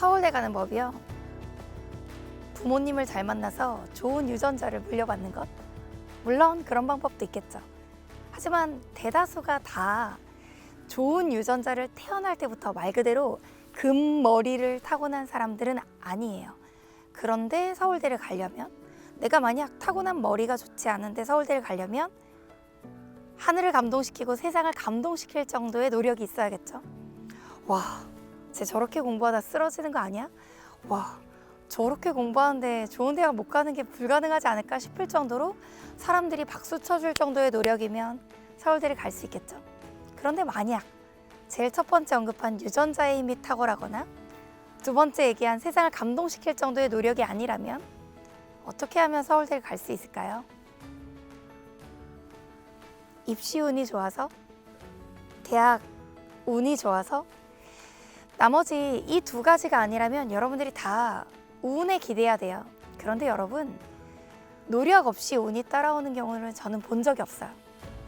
서울대 가는 법이요. 부모님을 잘 만나서 좋은 유전자를 물려받는 것. 물론 그런 방법도 있겠죠. 하지만 대다수가 다 좋은 유전자를 태어날 때부터 말 그대로 금머리를 타고난 사람들은 아니에요. 그런데 서울대를 가려면, 내가 만약 타고난 머리가 좋지 않은데 서울대를 가려면 하늘을 감동시키고 세상을 감동시킬 정도의 노력이 있어야겠죠. 와, 쟤 저렇게 공부하다 쓰러지는 거 아니야? 와, 저렇게 공부하는데 좋은 대학 못 가는 게 불가능하지 않을까 싶을 정도로 사람들이 박수 쳐줄 정도의 노력이면 서울대를 갈 수 있겠죠. 그런데 만약 제일 첫 번째 언급한 유전자의 힘이 탁월하거나 두 번째 얘기한 세상을 감동시킬 정도의 노력이 아니라면 어떻게 하면 서울대를 갈 수 있을까요? 입시 운이 좋아서? 대학 운이 좋아서? 나머지 이 두 가지가 아니라면 여러분들이 다 운에 기대야 돼요. 그런데 여러분, 노력 없이 운이 따라오는 경우는 저는 본 적이 없어요.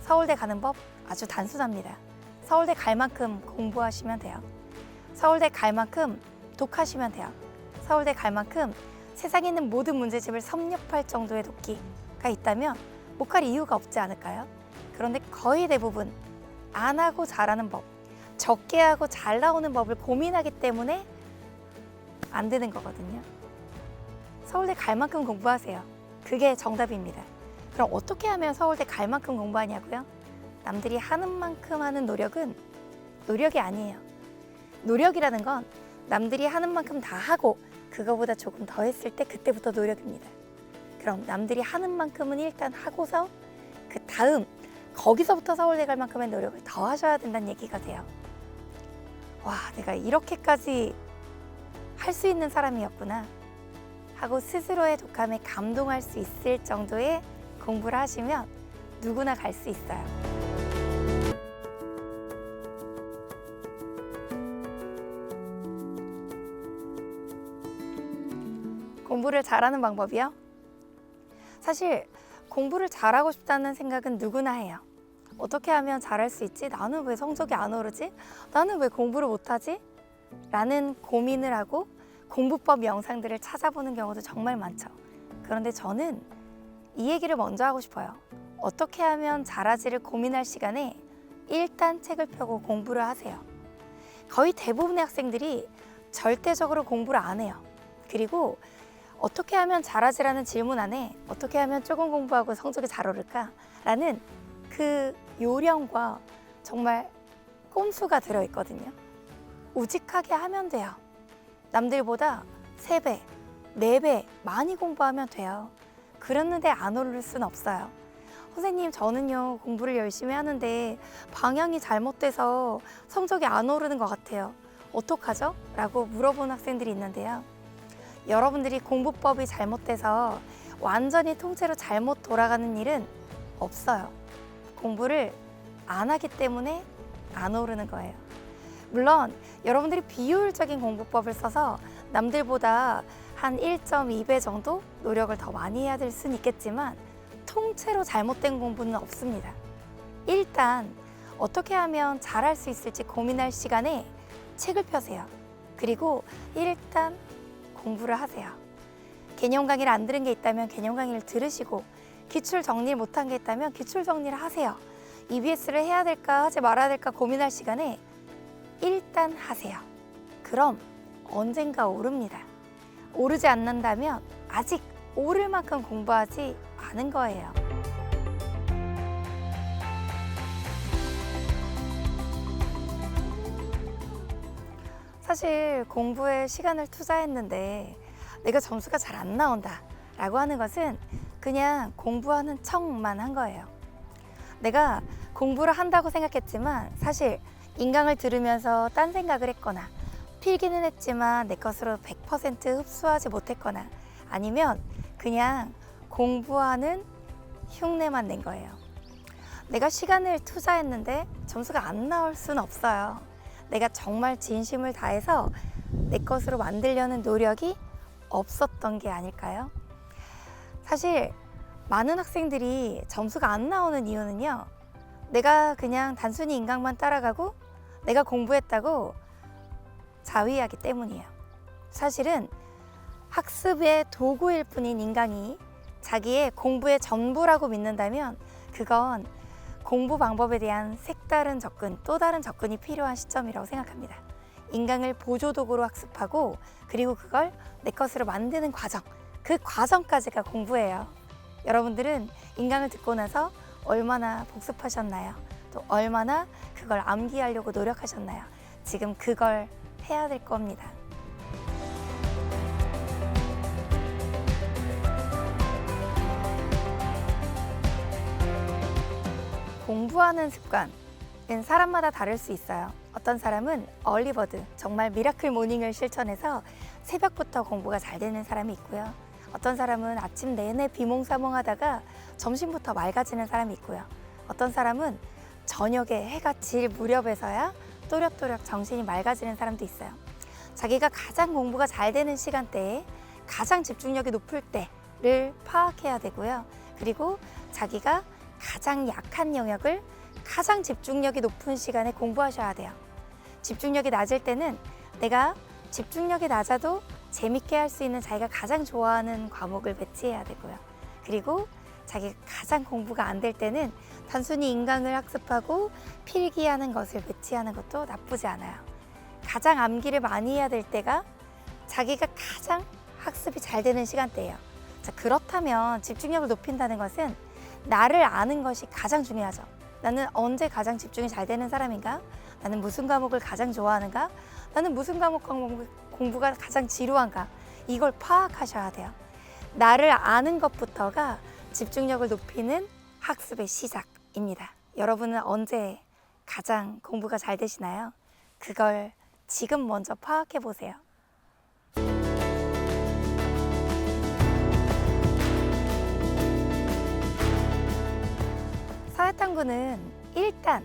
서울대 가는 법 아주 단순합니다. 서울대 갈 만큼 공부하시면 돼요. 서울대 갈 만큼 독하시면 돼요. 서울대 갈 만큼 세상에 있는 모든 문제집을 섭렵할 정도의 독기가 있다면 못 갈 이유가 없지 않을까요? 그런데 거의 대부분 안 하고 잘하는 법, 적게 하고 잘 나오는 법을 고민하기 때문에 안 되는 거거든요. 서울대 갈 만큼 공부하세요. 그게 정답입니다. 그럼 어떻게 하면 서울대 갈 만큼 공부하냐고요? 남들이 하는 만큼 하는 노력은 노력이 아니에요. 노력이라는 건 남들이 하는 만큼 다 하고 그거보다 조금 더 했을 때 그때부터 노력입니다. 그럼 남들이 하는 만큼은 일단 하고서 그 다음 거기서부터 서울대 갈 만큼의 노력을 더 하셔야 된다는 얘기가 돼요. 와, 내가 이렇게까지 할 수 있는 사람이었구나 하고 스스로의 독함에 감동할 수 있을 정도의 공부를 하시면 누구나 갈 수 있어요. 공부를 잘하는 방법이요? 사실 공부를 잘하고 싶다는 생각은 누구나 해요. 어떻게 하면 잘할 수 있지? 나는 왜 성적이 안 오르지? 나는 왜 공부를 못하지? 라는 고민을 하고 공부법 영상들을 찾아보는 경우도 정말 많죠. 그런데 저는 이 얘기를 먼저 하고 싶어요. 어떻게 하면 잘하지를 고민할 시간에 일단 책을 펴고 공부를 하세요. 거의 대부분의 학생들이 절대적으로 공부를 안 해요. 그리고 어떻게 하면 잘하지라는 질문 안에 어떻게 하면 조금 공부하고 성적이 잘 오를까? 라는 그 요령과 정말 꼼수가 들어있거든요. 우직하게 하면 돼요. 남들보다 3배, 4배 많이 공부하면 돼요. 그랬는데 안 오를 수는 없어요. 선생님, 저는요 공부를 열심히 하는데 방향이 잘못돼서 성적이 안 오르는 것 같아요. 어떡하죠? 라고 물어보는 학생들이 있는데요. 여러분들이 공부법이 잘못돼서 완전히 통째로 잘못 돌아가는 일은 없어요. 공부를 안 하기 때문에 안 오르는 거예요. 물론 여러분들이 비효율적인 공부법을 써서 남들보다 한 1.2배 정도 노력을 더 많이 해야 될 수는 있겠지만 통째로 잘못된 공부는 없습니다. 일단 어떻게 하면 잘할 수 있을지 고민할 시간에 책을 펴세요. 그리고 일단 공부를 하세요. 개념 강의를 안 들은 게 있다면 개념 강의를 들으시고 기출 정리를 못한 게 있다면 기출 정리를 하세요. EBS를 해야 될까 하지 말아야 될까 고민할 시간에 일단 하세요. 그럼 언젠가 오릅니다. 오르지 않는다면 아직 오를 만큼 공부하지 않은 거예요. 사실 공부에 시간을 투자했는데 내가 점수가 잘 안 나온다 라고 하는 것은 그냥 공부하는 척만 한 거예요. 내가 공부를 한다고 생각했지만 사실 인강을 들으면서 딴 생각을 했거나 필기는 했지만 내 것으로 100% 흡수하지 못했거나 아니면 그냥 공부하는 흉내만 낸 거예요. 내가 시간을 투자했는데 점수가 안 나올 수는 없어요. 내가 정말 진심을 다해서 내 것으로 만들려는 노력이 없었던 게 아닐까요? 사실 많은 학생들이 점수가 안 나오는 이유는요, 내가 그냥 단순히 인강만 따라가고 내가 공부했다고 자위하기 때문이에요. 사실은 학습의 도구일 뿐인 인강이 자기의 공부의 전부라고 믿는다면 그건 공부 방법에 대한 색다른 접근, 또 다른 접근이 필요한 시점이라고 생각합니다. 인강을 보조도구로 학습하고 그리고 그걸 내 것으로 만드는 과정, 그 과정까지가 공부예요. 여러분들은 인강을 듣고 나서 얼마나 복습하셨나요? 또 얼마나 그걸 암기하려고 노력하셨나요? 지금 그걸 해야 될 겁니다. 공부하는 습관은 사람마다 다를 수 있어요. 어떤 사람은 얼리버드, 정말 미라클 모닝을 실천해서 새벽부터 공부가 잘 되는 사람이 있고요. 어떤 사람은 아침 내내 비몽사몽하다가 점심부터 맑아지는 사람이 있고요. 어떤 사람은 저녁에 해가 질 무렵에서야 또렷또렷 정신이 맑아지는 사람도 있어요. 자기가 가장 공부가 잘 되는 시간대에 가장 집중력이 높을 때를 파악해야 되고요. 그리고 자기가 가장 약한 영역을 가장 집중력이 높은 시간에 공부하셔야 돼요. 집중력이 낮을 때는 내가 집중력이 낮아도 재밌게 할 수 있는 자기가 가장 좋아하는 과목을 배치해야 되고요. 그리고 자기가 가장 공부가 안 될 때는 단순히 인강을 학습하고 필기하는 것을 배치하는 것도 나쁘지 않아요. 가장 암기를 많이 해야 될 때가 자기가 가장 학습이 잘 되는 시간대예요. 자, 그렇다면 집중력을 높인다는 것은 나를 아는 것이 가장 중요하죠. 나는 언제 가장 집중이 잘 되는 사람인가? 나는 무슨 과목을 가장 좋아하는가? 나는 무슨 과목 공부가 가장 지루한가? 이걸 파악하셔야 돼요. 나를 아는 것부터가 집중력을 높이는 학습의 시작입니다. 여러분은 언제 가장 공부가 잘 되시나요? 그걸 지금 먼저 파악해 보세요. 사회탐구는 일단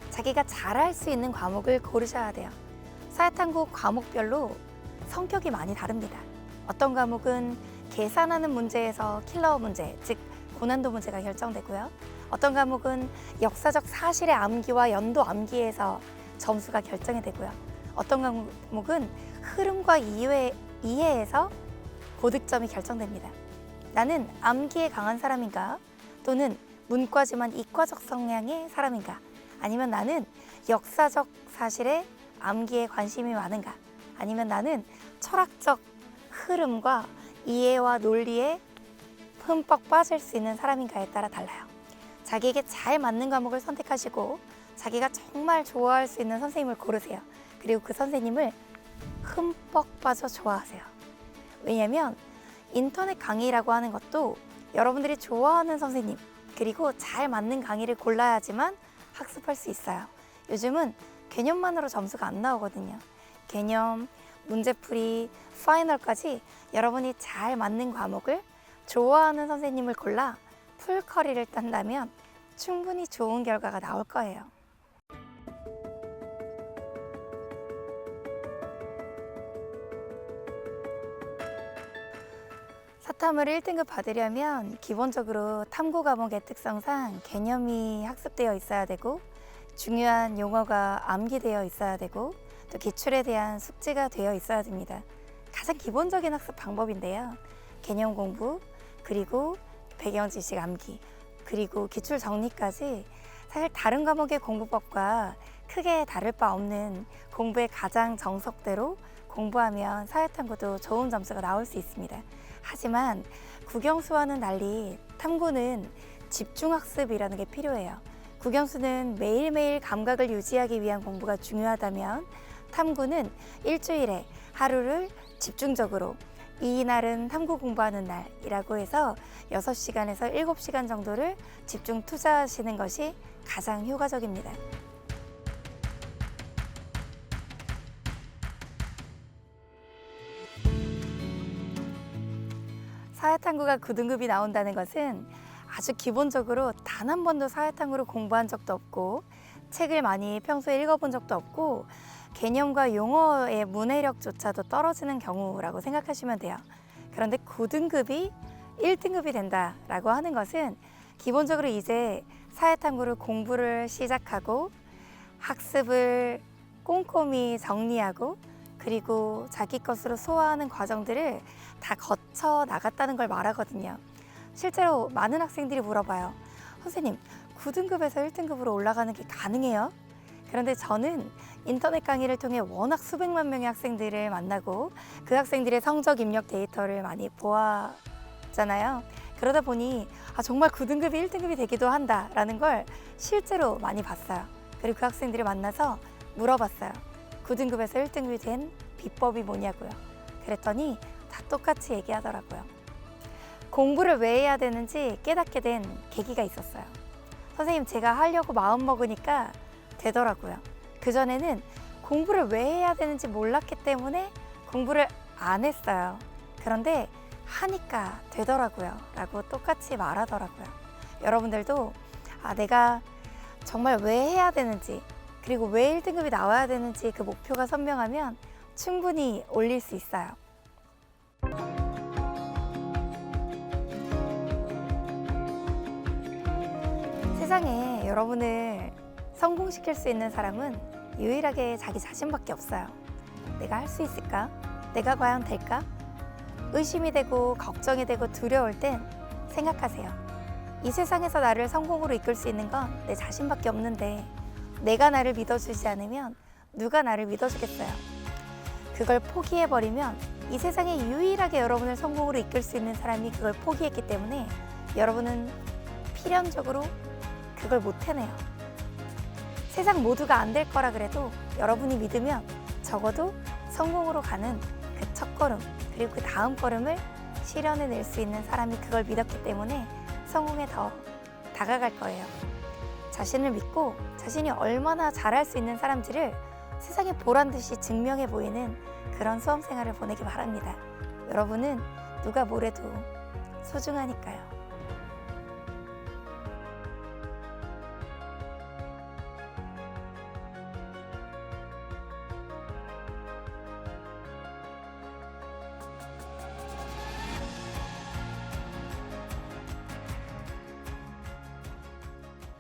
자기가 잘할 수 있는 과목을 고르셔야 돼요. 사회탐구 과목별로 성격이 많이 다릅니다. 어떤 과목은 계산하는 문제에서 킬러 문제, 즉 고난도 문제가 결정되고요. 어떤 과목은 역사적 사실의 암기와 연도 암기에서 점수가 결정이 되고요. 어떤 과목은 흐름과 이해에서 고득점이 결정됩니다. 나는 암기에 강한 사람인가? 또는 문과지만 이과적 성향의 사람인가? 아니면 나는 역사적 사실에 암기에 관심이 많은가? 아니면 나는 철학적 흐름과 이해와 논리에 흠뻑 빠질 수 있는 사람인가에 따라 달라요. 자기에게 잘 맞는 과목을 선택하시고 자기가 정말 좋아할 수 있는 선생님을 고르세요. 그리고 그 선생님을 흠뻑 빠져 좋아하세요. 왜냐하면 인터넷 강의라고 하는 것도 여러분들이 좋아하는 선생님 그리고 잘 맞는 강의를 골라야지만 학습할 수 있어요. 요즘은 개념만으로 점수가 안 나오거든요. 개념, 문제풀이, 파이널까지 여러분이 잘 맞는 과목을 좋아하는 선생님을 골라 풀커리를 딴다면 충분히 좋은 결과가 나올 거예요. 사탐을 1등급 받으려면 기본적으로 탐구 과목의 특성상 개념이 학습되어 있어야 되고 중요한 용어가 암기되어 있어야 되고 또 기출에 대한 숙지가 되어 있어야 됩니다. 가장 기본적인 학습 방법인데요. 개념 공부, 그리고 배경 지식 암기, 그리고 기출 정리까지 사실 다른 과목의 공부법과 크게 다를 바 없는 공부의 가장 정석대로 공부하면 사회탐구도 좋은 점수가 나올 수 있습니다. 하지만 국영수와는 달리 탐구는 집중학습이라는 게 필요해요. 국영수는 매일매일 감각을 유지하기 위한 공부가 중요하다면 탐구는 일주일에 하루를 집중적으로 이 날은 탐구 공부하는 날이라고 해서 6시간에서 7시간 정도를 집중 투자하시는 것이 가장 효과적입니다. 사회탐구가 9등급이 나온다는 것은 아주 기본적으로 단 한 번도 사회탐구를 공부한 적도 없고 책을 많이 평소에 읽어본 적도 없고 개념과 용어의 문해력조차도 떨어지는 경우라고 생각하시면 돼요. 그런데 9등급이 1등급이 된다라고 하는 것은 기본적으로 이제 사회탐구를 공부를 시작하고 학습을 꼼꼼히 정리하고 그리고 자기 것으로 소화하는 과정들을 다 거쳐 나갔다는 걸 말하거든요. 실제로 많은 학생들이 물어봐요. 선생님, 9등급에서 1등급으로 올라가는 게 가능해요? 그런데 저는 인터넷 강의를 통해 워낙 수백만 명의 학생들을 만나고 그 학생들의 성적 입력 데이터를 많이 보았잖아요. 그러다 보니 정말 9등급이 1등급이 되기도 한다라는 걸 실제로 많이 봤어요. 그리고 그 학생들을 만나서 물어봤어요. 9등급에서 1등급이 된 비법이 뭐냐고요. 그랬더니 다 똑같이 얘기하더라고요. 공부를 왜 해야 되는지 깨닫게 된 계기가 있었어요. 선생님, 제가 하려고 마음먹으니까 되더라고요. 그전에는 공부를 왜 해야 되는지 몰랐기 때문에 공부를 안 했어요. 그런데 하니까 되더라고요 라고 똑같이 말하더라고요. 여러분들도 내가 정말 왜 해야 되는지, 그리고 왜 1등급이 나와야 되는지 그 목표가 선명하면 충분히 올릴 수 있어요. 세상에 여러분을 성공시킬 수 있는 사람은 유일하게 자기 자신밖에 없어요. 내가 할 수 있을까? 내가 과연 될까? 의심이 되고 걱정이 되고 두려울 땐 생각하세요. 이 세상에서 나를 성공으로 이끌 수 있는 건 내 자신밖에 없는데 내가 나를 믿어주지 않으면 누가 나를 믿어주겠어요? 그걸 포기해버리면 이 세상에 유일하게 여러분을 성공으로 이끌 수 있는 사람이 그걸 포기했기 때문에 여러분은 필연적으로 그걸 못 해내요. 세상 모두가 안 될 거라 그래도 여러분이 믿으면 적어도 성공으로 가는 그 첫걸음, 그리고 그 다음 걸음을 실현해낼 수 있는 사람이 그걸 믿었기 때문에 성공에 더 다가갈 거예요. 자신을 믿고 자신이 얼마나 잘할 수 있는 사람들을 세상에 보란듯이 증명해 보이는 그런 수험생활을 보내기 바랍니다. 여러분은 누가 뭐래도 소중하니까요.